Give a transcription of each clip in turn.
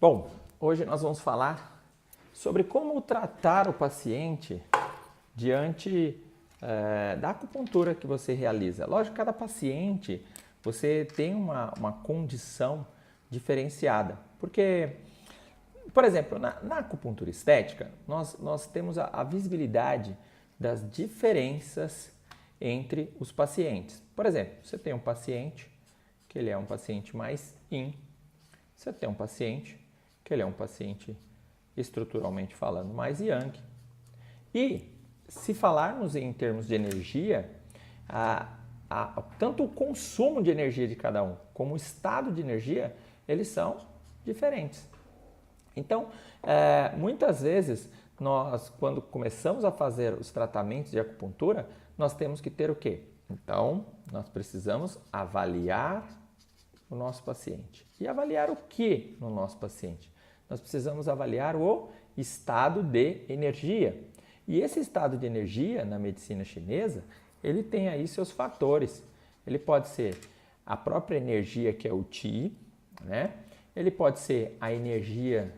Bom, hoje nós vamos falar sobre como tratar o paciente diante da acupuntura que você realiza. Lógico, cada paciente você tem uma condição diferenciada, porque, por exemplo, na acupuntura estética, nós temos a visibilidade das diferenças entre os pacientes. Por exemplo, você tem um paciente que ele é um paciente mais yin, você tem um paciente que ele é um paciente estruturalmente falando mais yang. E se falarmos em termos de energia, tanto o consumo de energia de cada um como o estado de energia, eles são diferentes. Então, muitas vezes, nós, quando começamos a fazer os tratamentos de acupuntura, nós temos que ter o quê? Então, nós precisamos avaliar o nosso paciente. E avaliar o que no nosso paciente? Nós precisamos avaliar o estado de energia. E esse estado de energia, na medicina chinesa, ele tem aí seus fatores. Ele pode ser a própria energia, que é o Qi, né? Ele pode ser a energia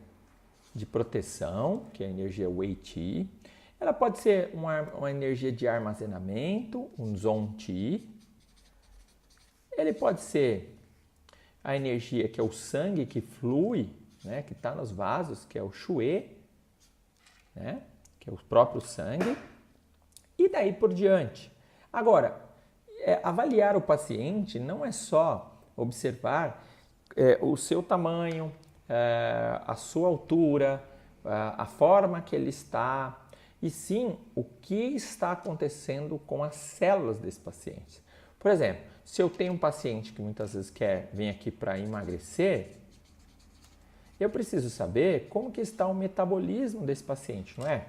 de proteção, que é a energia Wei Qi. Ela pode ser uma energia de armazenamento, um Zong Qi. Ele pode ser a energia que é o sangue que flui, né, que está nos vasos, que é o Xue, né, que é o próprio sangue, e daí por diante. Agora, avaliar o paciente não é só observar o seu tamanho, a sua altura, a forma que ele está, e sim o que está acontecendo com as células desse paciente. Por exemplo, se eu tenho um paciente que muitas vezes vem aqui para emagrecer, eu preciso saber como que está o metabolismo desse paciente, não é?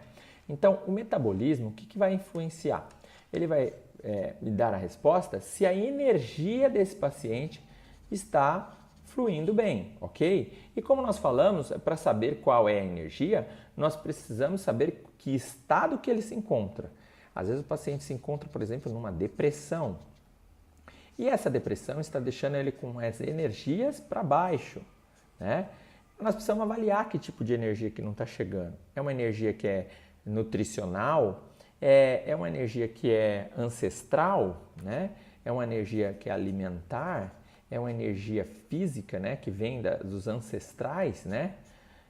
Então, o metabolismo, o que vai influenciar? Ele vai me dar a resposta se a energia desse paciente está fluindo bem, ok? E como nós falamos, para saber qual é a energia, nós precisamos saber que estado que ele se encontra. Às vezes o paciente se encontra, por exemplo, numa depressão. E essa depressão está deixando ele com as energias para baixo, né? Nós precisamos avaliar que tipo de energia que não está chegando. É uma energia que é nutricional? É uma energia que é ancestral, né? É uma energia que é alimentar? É uma energia física, né? Que vem dos ancestrais, né?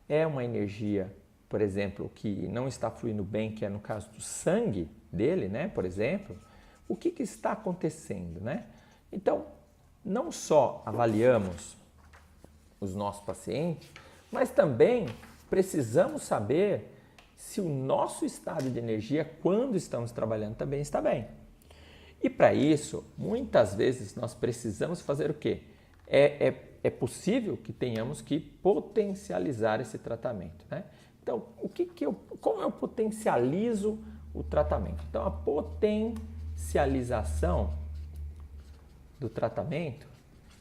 É uma energia, por exemplo, que não está fluindo bem, que é no caso do sangue dele, né? Por exemplo, o que está acontecendo, né? Então, não só avaliamos os nossos pacientes, mas também precisamos saber se o nosso estado de energia, quando estamos trabalhando, também está bem. E para isso, muitas vezes nós precisamos fazer o quê? É possível que tenhamos que potencializar esse tratamento, né? Então, como eu potencializo o tratamento? Então, a potencialização do tratamento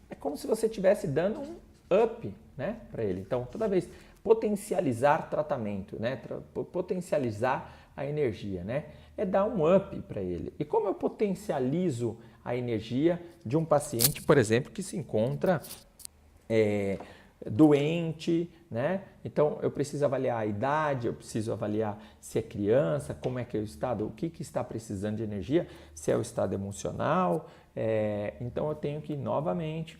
é como se você estivesse dando um up, né, para ele. Então, toda vez potencializar tratamento, né, potencializar a energia, né, é dar um up para ele. E como eu potencializo a energia de um paciente, por exemplo, que se encontra doente, né? Então eu preciso avaliar a idade, eu preciso avaliar se é criança, como é que é o estado, o que está precisando de energia, se é o estado emocional. Então eu tenho que novamente,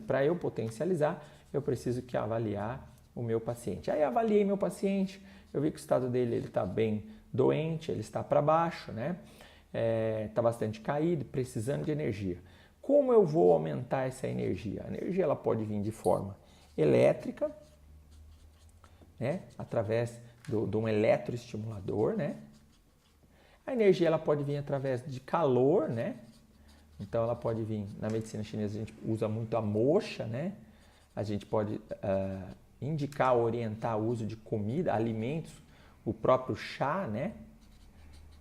para eu potencializar, eu preciso que avaliar o meu paciente. Aí avaliei meu paciente, eu vi que o estado dele está bem doente, ele está para baixo, né? Está bastante caído, precisando de energia. Como eu vou aumentar essa energia? A energia ela pode vir de forma elétrica, né? Através de um eletroestimulador, né? A energia ela pode vir através de calor, né? Então ela pode vir, na medicina chinesa a gente usa muito a moxa, né? A gente pode indicar, orientar o uso de comida, alimentos, o próprio chá, né?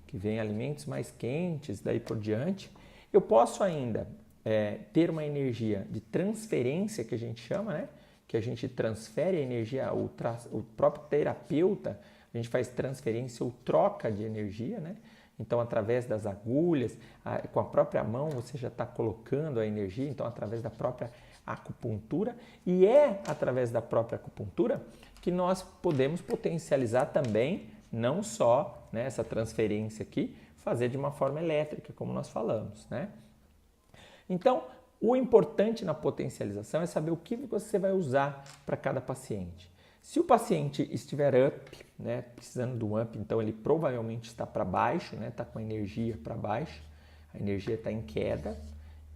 Que vem alimentos mais quentes, daí por diante. Eu posso ainda ter uma energia de transferência, que a gente chama, né? Que a gente transfere a energia, o próprio terapeuta, a gente faz transferência ou troca de energia, né? Então, através das agulhas, com a própria mão, você já está colocando a energia, então, através da própria acupuntura, e é através da própria acupuntura que nós podemos potencializar também, não só, né, essa transferência aqui, fazer de uma forma elétrica, como nós falamos, né? Então, o importante na potencialização é saber o que você vai usar para cada paciente. Se o paciente estiver up, né, precisando de um up, então ele provavelmente está para baixo, né, está com a energia para baixo, a energia está em queda,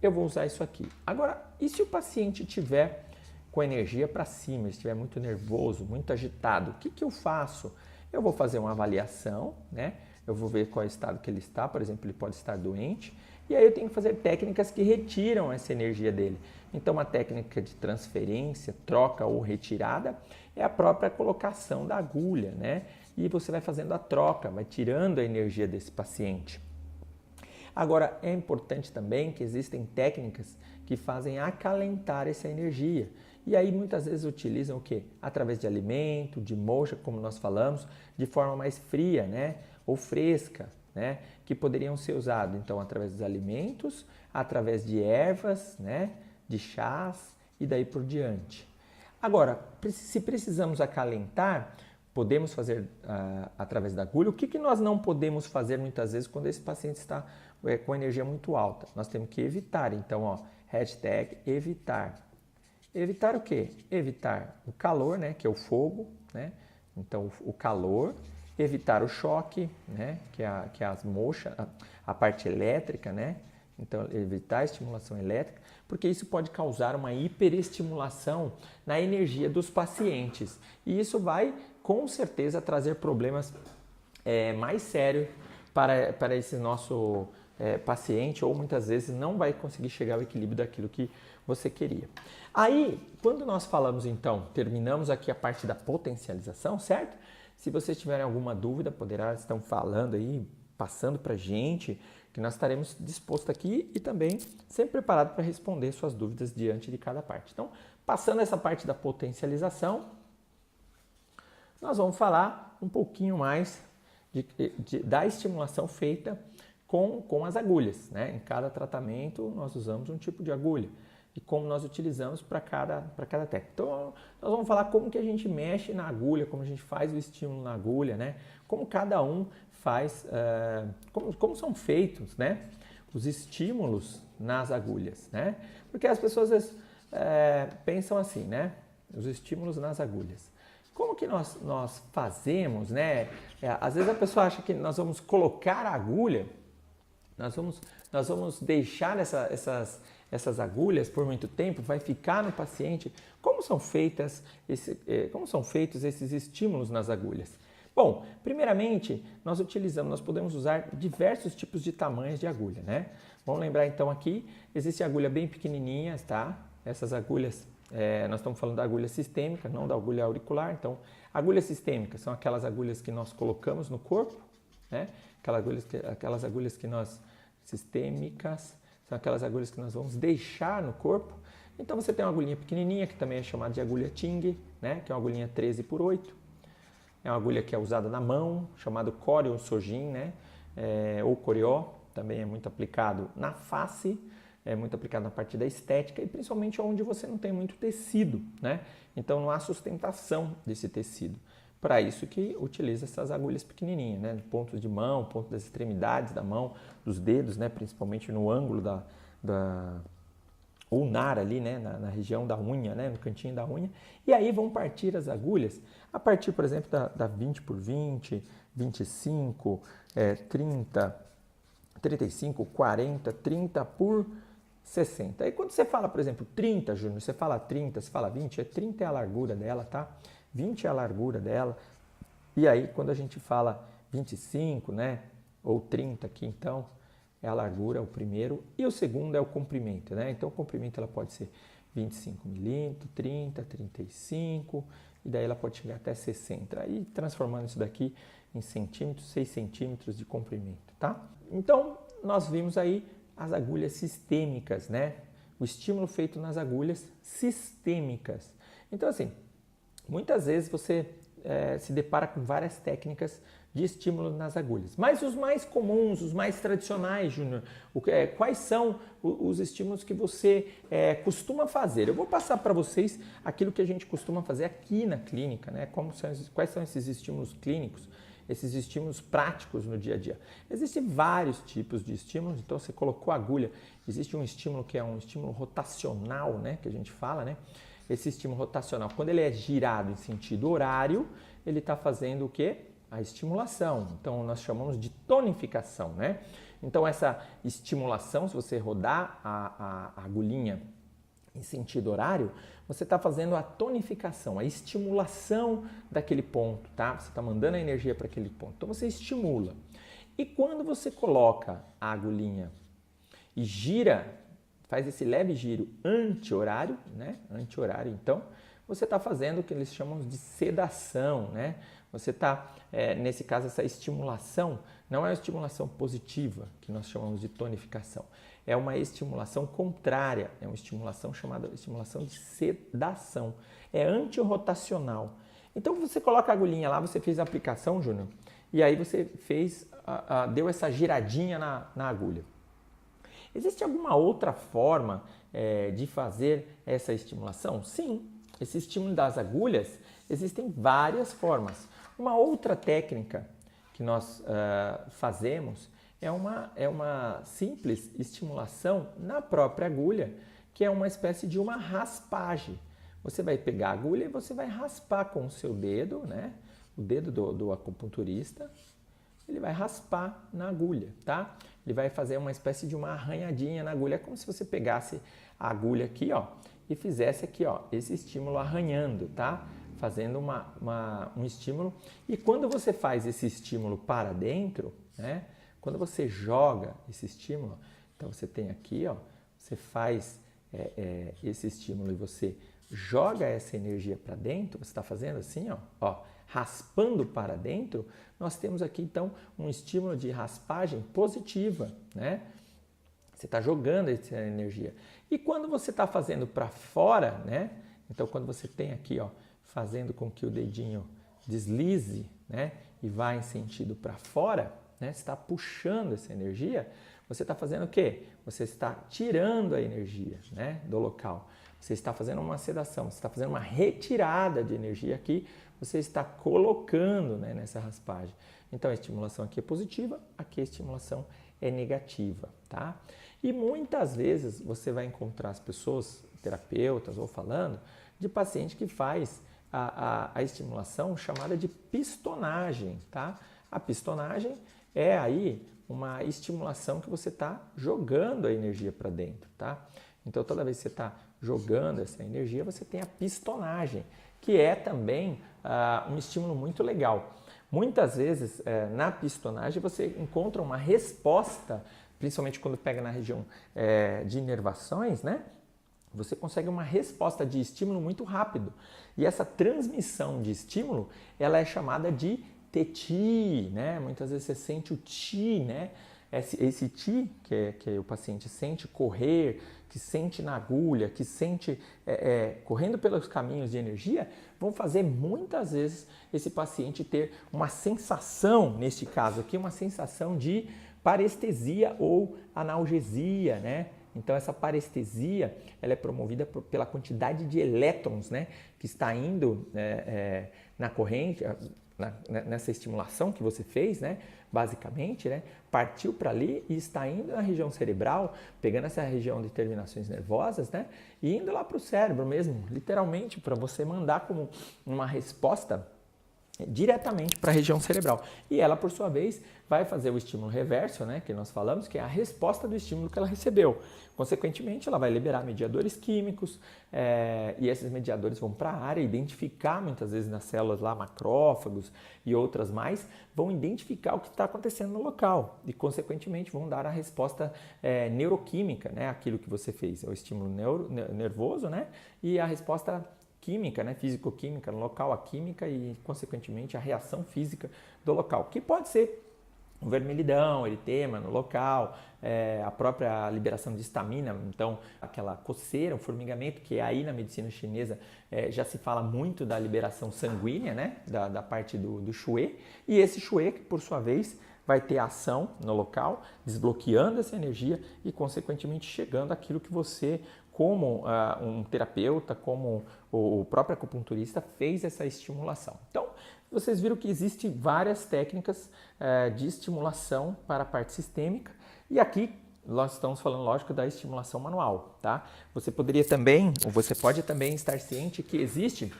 eu vou usar isso aqui. Agora, e se o paciente estiver com a energia para cima, estiver muito nervoso, muito agitado, o que eu faço? Eu vou fazer uma avaliação, né? Eu vou ver qual é o estado que ele está, por exemplo, ele pode estar doente, e aí eu tenho que fazer técnicas que retiram essa energia dele. Então, uma técnica de transferência, troca ou retirada é a própria colocação da agulha, né? E você vai fazendo a troca, vai tirando a energia desse paciente. Agora, é importante também que existem técnicas que fazem acalentar essa energia. E aí, muitas vezes, utilizam o quê? Através de alimento, de moxa, como nós falamos, de forma mais fria, né? Ou fresca, né? Que poderiam ser usados, então, através dos alimentos, através de ervas, né? De chás e daí por diante. Agora, se precisamos acalentar, podemos fazer através da agulha. O que nós não podemos fazer muitas vezes quando esse paciente está com energia muito alta? Nós temos que evitar. Então, ó, hashtag evitar. Evitar o quê? Evitar o calor, né, que é o fogo, né? Então, o calor. Evitar o choque, né, que é as mochas, a parte elétrica, né? Então, evitar a estimulação elétrica, porque isso pode causar uma hiperestimulação na energia dos pacientes. E isso vai, com certeza, trazer problemas mais sérios para esse nosso paciente, ou muitas vezes não vai conseguir chegar ao equilíbrio daquilo que você queria. Aí, quando nós falamos, então, terminamos aqui a parte da potencialização, certo? Se vocês tiverem alguma dúvida, estão falando aí, passando para a gente, que nós estaremos dispostos aqui e também sempre preparados para responder suas dúvidas diante de cada parte. Então, passando essa parte da potencialização, nós vamos falar um pouquinho mais da estimulação feita com as agulhas, né? Em cada tratamento, nós usamos um tipo de agulha e como nós utilizamos para cada técnica. Então, nós vamos falar como que a gente mexe na agulha, como a gente faz o estímulo na agulha, né? Como cada um faz, como são feitos, né? Os estímulos nas agulhas, né? Porque as pessoas às vezes, pensam assim, né? Os estímulos nas agulhas. Como que nós fazemos, né? Às vezes a pessoa acha que nós vamos colocar a agulha, nós vamos deixar essas agulhas por muito tempo, vai ficar no paciente. Como são feitos esses estímulos nas agulhas? Bom, primeiramente, nós podemos usar diversos tipos de tamanhos de agulha, né? Vamos lembrar então aqui, existe agulha bem pequenininhas, tá? Essas agulhas, nós estamos falando da agulha sistêmica, não da agulha auricular. Então, agulhas sistêmicas são aquelas agulhas que nós colocamos no corpo, né? Aquelas agulhas que nós sistêmicas são aquelas agulhas que nós vamos deixar no corpo. Então você tem uma agulhinha pequenininha, que também é chamada de agulha Ting, né? Que é uma agulhinha 13x8. É uma agulha que é usada na mão, chamada Coreo Sojin, né? Ou Coreó, também é muito aplicado na face, é muito aplicado na parte da estética e principalmente onde você não tem muito tecido, né? Então não há sustentação desse tecido. Para isso que utiliza essas agulhas pequenininhas, né? Pontos de mão, pontos das extremidades da mão, dos dedos, né? Principalmente no ângulo da ulnar ali, né? Na região da unha, né? No cantinho da unha. E aí vão partir as agulhas, a partir, por exemplo, da 20x20, 25, 30, 35, 40, 30x60. Aí quando você fala, por exemplo, 30, Júnior, você fala 30, você fala 20, 30 é a largura dela, tá? 20 é a largura dela. E aí, quando a gente fala 25, né? Ou 30 aqui, então, é a largura, o primeiro. E o segundo é o comprimento, né? Então, o comprimento ela pode ser 25 milímetros, 30, 35, e daí ela pode chegar até 60. Aí, transformando isso daqui em centímetros, 6 centímetros de comprimento, tá? Então, nós vimos aí as agulhas sistêmicas, né? O estímulo feito nas agulhas sistêmicas. Então, assim, muitas vezes você se depara com várias técnicas de estímulo nas agulhas. Mas os mais comuns, os mais tradicionais, Júnior, quais são os estímulos que você costuma fazer? Eu vou passar para vocês aquilo que a gente costuma fazer aqui na clínica, né? Quais são esses estímulos clínicos, esses estímulos práticos no dia a dia. Existem vários tipos de estímulos, então você colocou a agulha, existe um estímulo que é um estímulo rotacional, né? Que a gente fala, né? Esse estímulo rotacional, quando ele é girado em sentido horário, ele está fazendo o quê? A estimulação. Então, nós chamamos de tonificação, né? Então, essa estimulação, se você rodar a agulhinha em sentido horário, você está fazendo a tonificação, a estimulação daquele ponto, tá? Você está mandando a energia para aquele ponto. Então, você estimula. E quando você coloca a agulhinha e gira, faz esse leve giro anti-horário, né? Anti-horário, então, você está fazendo o que eles chamam de sedação, né? Você está, nesse caso, essa estimulação não é uma estimulação positiva, que nós chamamos de tonificação. É uma estimulação contrária, é uma estimulação chamada estimulação de sedação. É antirrotacional. Então, você coloca a agulhinha lá, você fez a aplicação, Júnior, e aí você deu essa giradinha na agulha. Existe alguma outra forma de fazer essa estimulação? Sim, esse estímulo das agulhas, existem várias formas. Uma outra técnica que nós fazemos é uma simples estimulação na própria agulha, que é uma espécie de uma raspagem. Você vai pegar a agulha e você vai raspar com o seu dedo, né? O dedo do acupunturista, ele vai raspar na agulha, tá? Ele vai fazer uma espécie de uma arranhadinha na agulha, como se você pegasse a agulha aqui, ó, e fizesse aqui, ó, esse estímulo arranhando, tá? Fazendo um estímulo. E quando você faz esse estímulo para dentro, né? Quando você joga esse estímulo, então você tem aqui, ó, você faz esse estímulo e você joga essa energia para dentro, você está fazendo assim, ó, raspando para dentro, nós temos aqui então um estímulo de raspagem positiva, né? Você está jogando essa energia. E quando você está fazendo para fora, né? Então quando você tem aqui, ó, fazendo com que o dedinho deslize, né? E vá em sentido para fora, né? Você está puxando essa energia, você está fazendo o quê? Você está tirando a energia, né? Do local. Você está fazendo uma sedação, você está fazendo uma retirada de energia aqui, você está colocando, né, nessa raspagem. Então a estimulação aqui é positiva, aqui a estimulação é negativa, tá? E muitas vezes você vai encontrar as pessoas, terapeutas ou falando, de paciente que faz a estimulação chamada de pistonagem, tá? A pistonagem é aí uma estimulação que você está jogando a energia para dentro, tá? Então toda vez que você está jogando essa energia, você tem a pistonagem, que é também um estímulo muito legal. Muitas vezes na pistonagem você encontra uma resposta, principalmente quando pega na região de inervações, né? Você consegue uma resposta de estímulo muito rápido. E essa transmissão de estímulo, ela é chamada de TETI, né? Muitas vezes você sente o TI, né? Esse TI que o paciente sente correr, que sente na agulha, que sente correndo pelos caminhos de energia, vão fazer muitas vezes esse paciente ter uma sensação, neste caso aqui, uma sensação de parestesia ou analgesia, né? Então essa parestesia, ela é promovida pela quantidade de elétrons, né, que está indo na corrente, nessa estimulação que você fez, né, basicamente, né, partiu para ali e está indo na região cerebral, pegando essa região de terminações nervosas, né, e indo lá para o cérebro mesmo, literalmente, para você mandar como uma resposta diretamente para a região cerebral. E ela, por sua vez, vai fazer o estímulo reverso, né, que nós falamos, que é a resposta do estímulo que ela recebeu. Consequentemente, ela vai liberar mediadores químicos e esses mediadores vão para a área identificar, muitas vezes nas células lá, macrófagos e outras mais, vão identificar o que está acontecendo no local e, consequentemente, vão dar a resposta neuroquímica, né, aquilo que você fez, é o estímulo nervoso, né, e a resposta química, né, físico-química no local, a química e, consequentemente, a reação física do local, que pode ser o vermelhidão, eritema no local, a própria liberação de histamina, então aquela coceira, o formigamento, que aí na medicina chinesa já se fala muito da liberação sanguínea, né, da parte do shui, e esse shui, que por sua vez vai ter ação no local, desbloqueando essa energia e consequentemente chegando àquilo que você, como um terapeuta, como o próprio acupunturista, fez essa estimulação. Então, vocês viram que existem várias técnicas de estimulação para a parte sistêmica e aqui nós estamos falando, lógico, da estimulação manual, tá? Você poderia também, ou você pode também estar ciente que existe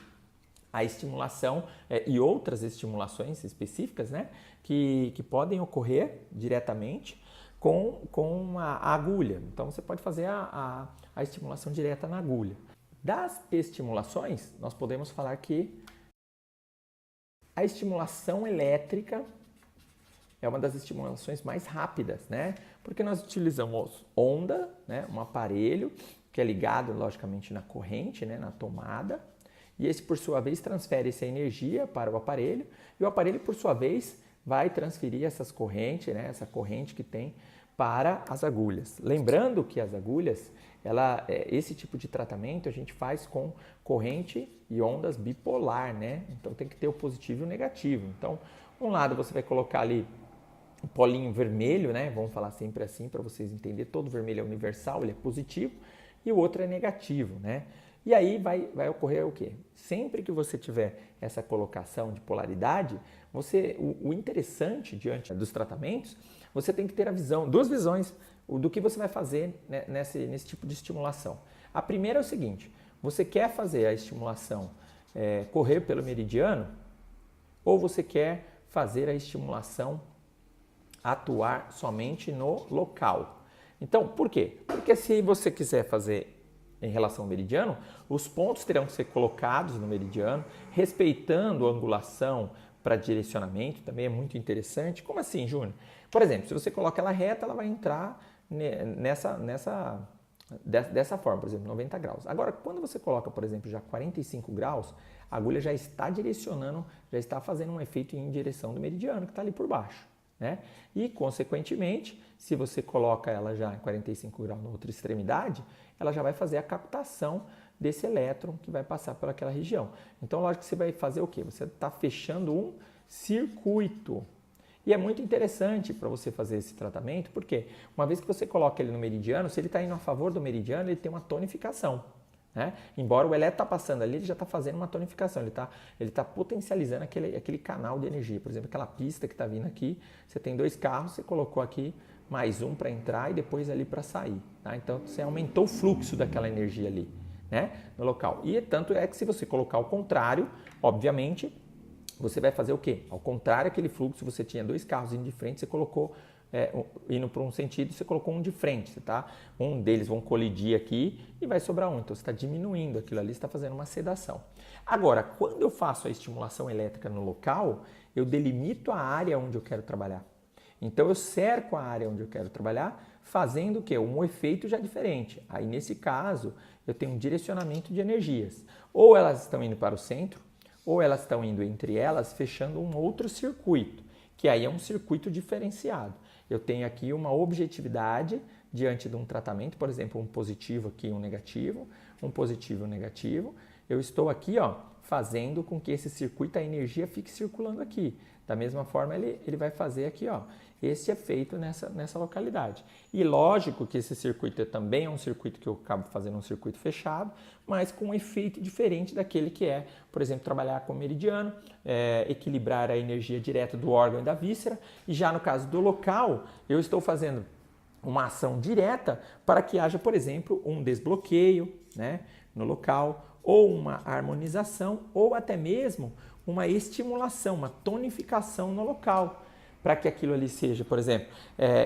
a estimulação e outras estimulações específicas, né, que podem ocorrer diretamente com a agulha. Então, você pode fazer a estimulação direta na agulha. Das estimulações, nós podemos falar que a estimulação elétrica é uma das estimulações mais rápidas, né? Porque nós utilizamos onda, né? Um aparelho que é ligado, logicamente, na corrente, né? Na tomada. E esse, por sua vez, transfere essa energia para o aparelho. E o aparelho, por sua vez, vai transferir essas correntes, né? Essa corrente que tem para as agulhas. Lembrando que as agulhas, esse tipo de tratamento a gente faz com corrente e ondas bipolar, né? Então tem que ter o positivo e o negativo. Então, um lado você vai colocar ali um polinho vermelho, né? Vamos falar sempre assim para vocês entenderem. Todo vermelho é universal, ele é positivo, e o outro é negativo, né? E aí vai ocorrer o quê? Sempre que você tiver essa colocação de polaridade, o interessante diante dos tratamentos, você tem que ter duas visões do que você vai fazer, né, nesse tipo de estimulação. A primeira é o seguinte: você quer fazer a estimulação correr pelo meridiano, ou você quer fazer a estimulação atuar somente no local? Então, por quê? Porque se você quiser fazer em relação ao meridiano, os pontos terão que ser colocados no meridiano, respeitando a angulação para direcionamento, também é muito interessante. Como assim, Júnior? Por exemplo, se você coloca ela reta, ela vai entrar dessa forma, por exemplo, 90 graus. Agora, quando você coloca, por exemplo, já 45 graus, a agulha já está direcionando, já está fazendo um efeito em direção do meridiano, que está ali por baixo, né? E, consequentemente, se você coloca ela já em 45 graus na outra extremidade, ela já vai fazer a captação desse elétron que vai passar por aquela região. Então, lógico que você vai fazer o quê? Você está fechando um circuito. E é muito interessante para você fazer esse tratamento, porque uma vez que você coloca ele no meridiano, se ele está indo a favor do meridiano, ele tem uma tonificação, né? Embora o elétron está passando ali, ele já está fazendo uma tonificação, ele tá potencializando aquele canal de energia. Por exemplo, aquela pista que está vindo aqui, você tem dois carros, você colocou aqui mais um para entrar e depois ali para sair, tá? Então, você aumentou o fluxo daquela energia ali, né, no local. E tanto é que se você colocar o contrário, obviamente, você vai fazer o quê? Ao contrário, aquele fluxo, você tinha dois carros indo de frente, você colocou, indo para um sentido, você colocou um de frente, tá? Um deles vão colidir aqui e vai sobrar um. Então, você está diminuindo aquilo ali, você está fazendo uma sedação. Agora, quando eu faço a estimulação elétrica no local, eu delimito a área onde eu quero trabalhar. Então, eu cerco a área onde eu quero trabalhar, fazendo o quê? Um efeito já diferente. Aí, nesse caso, eu tenho um direcionamento de energias. Ou elas estão indo para o centro, ou elas estão indo entre elas, fechando um outro circuito, que aí é um circuito diferenciado. Eu tenho aqui uma objetividade diante de um tratamento, por exemplo, um positivo aqui, um negativo, um positivo e um negativo. Eu estou aqui, ó, fazendo com que esse circuito, a energia fique circulando aqui. Da mesma forma, ele vai fazer aqui, ó, esse efeito nessa localidade. E lógico que esse circuito também é um circuito que eu acabo fazendo um circuito fechado, mas com um efeito diferente daquele que é, por exemplo, trabalhar com o meridiano, equilibrar a energia direta do órgão e da víscera. E já no caso do local, eu estou fazendo uma ação direta para que haja, por exemplo, um desbloqueio, né, no local, ou uma harmonização, ou até mesmo uma estimulação, uma tonificação no local, para que aquilo ali seja, por exemplo,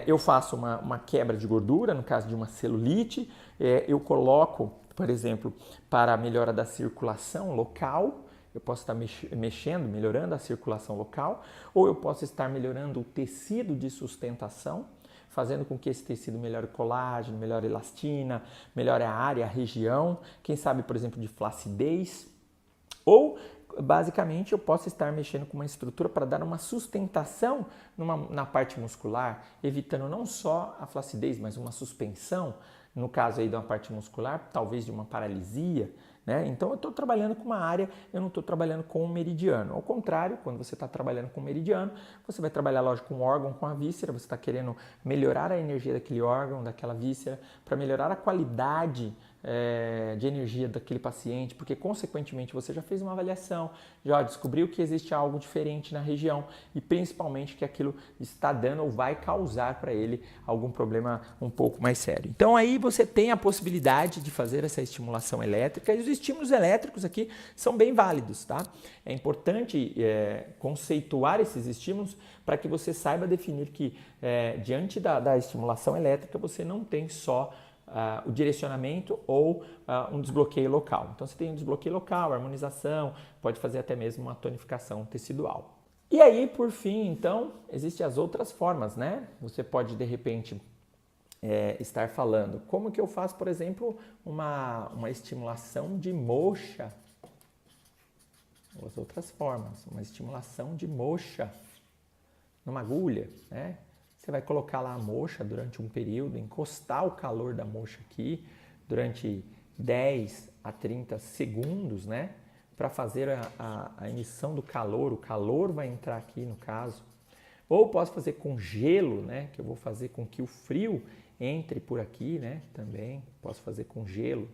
eu faço uma quebra de gordura, no caso de uma celulite, eu coloco, por exemplo, para a melhora da circulação local, eu posso estar mexendo, melhorando a circulação local, ou eu posso estar melhorando o tecido de sustentação, fazendo com que esse tecido melhore colágeno, melhore elastina, melhore a área, a região, quem sabe, por exemplo, de flacidez, ou basicamente eu posso estar mexendo com uma estrutura para dar uma sustentação na parte muscular, evitando não só a flacidez, mas uma suspensão, no caso aí de uma parte muscular, talvez de uma paralisia, né? Então eu estou trabalhando com uma área, eu não estou trabalhando com um meridiano. Ao contrário, quando você está trabalhando com um meridiano, você vai trabalhar, lógico, com um órgão, com a víscera, você está querendo melhorar a energia daquele órgão, daquela víscera, para melhorar a qualidade de energia daquele paciente, porque consequentemente você já fez uma avaliação, já descobriu que existe algo diferente na região e principalmente que aquilo está dando ou vai causar para ele algum problema um pouco mais sério. Então aí você tem a possibilidade de fazer essa estimulação elétrica e os estímulos elétricos aqui são bem válidos, tá? É importante conceituar esses estímulos para que você saiba definir que diante da estimulação elétrica você não tem só o direcionamento ou um desbloqueio local. Então você tem um desbloqueio local, harmonização, pode fazer até mesmo uma tonificação tecidual. E aí, por fim, então, existem as outras formas, né? Você pode, de repente, estar falando como que eu faço, por exemplo, uma estimulação de moxa. As outras formas, uma estimulação de moxa numa agulha, né? Você vai colocar lá a moxa durante um período, encostar o calor da moxa aqui durante 10 a 30 segundos, né? Para fazer a emissão do calor, o calor vai entrar aqui no caso. Ou posso fazer com gelo, né? Que eu vou fazer com que o frio entre por aqui, né? Também posso fazer com gelo.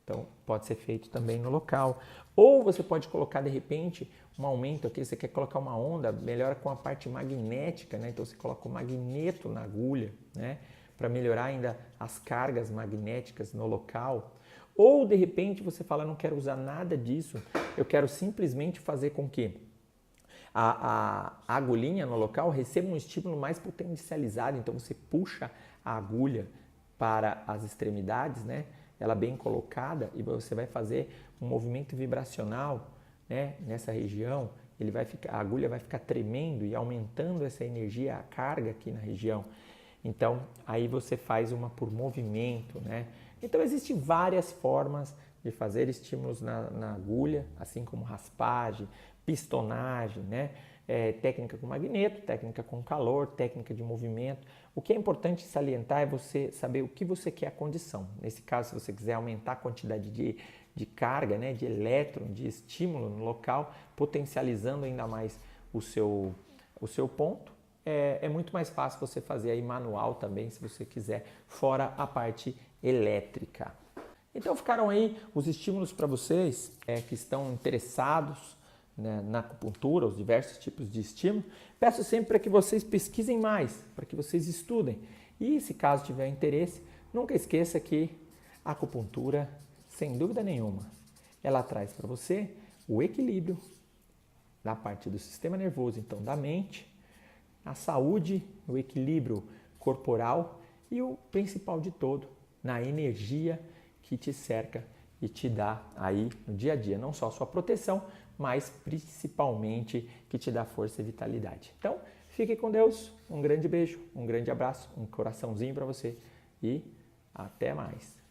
Então, pode ser feito também no local. Ou você pode colocar, de repente, um aumento aqui. Você quer colocar uma onda, melhora com a parte magnética, né? Então, você coloca o magneto na agulha, né? Para melhorar ainda as cargas magnéticas no local. Ou, de repente, você fala, não quero usar nada disso. Eu quero simplesmente fazer com que a agulhinha no local receba um estímulo mais potencializado. Então, você puxa a agulha para as extremidades, né? Ela bem colocada e você vai fazer um movimento vibracional, né, nessa região, a agulha vai ficar tremendo e aumentando essa energia, a carga aqui na região. Então, aí você faz uma por movimento, né? Então, existem várias formas de fazer estímulos na agulha, assim como raspagem, pistonagem, né? Técnica com magneto, técnica com calor, técnica de movimento. O que é importante salientar é você saber o que você quer a condição. Nesse caso, se você quiser aumentar a quantidade de carga, né, de elétron, de estímulo no local, potencializando ainda mais o seu ponto, é muito mais fácil você fazer aí manual também, se você quiser, fora a parte elétrica. Então ficaram aí os estímulos para vocês que estão interessados, né, na acupuntura, os diversos tipos de estímulo. Peço sempre para que vocês pesquisem mais, para que vocês estudem. E se caso tiver interesse, nunca esqueça que a acupuntura, sem dúvida nenhuma, ela traz para você o equilíbrio da parte do sistema nervoso, então da mente, a saúde, o equilíbrio corporal e o principal de todo, na energia que te cerca e te dá aí no dia a dia, não só a sua proteção, mas principalmente que te dá força e vitalidade. Então, fique com Deus, um grande beijo, um grande abraço, um coraçãozinho para você e até mais.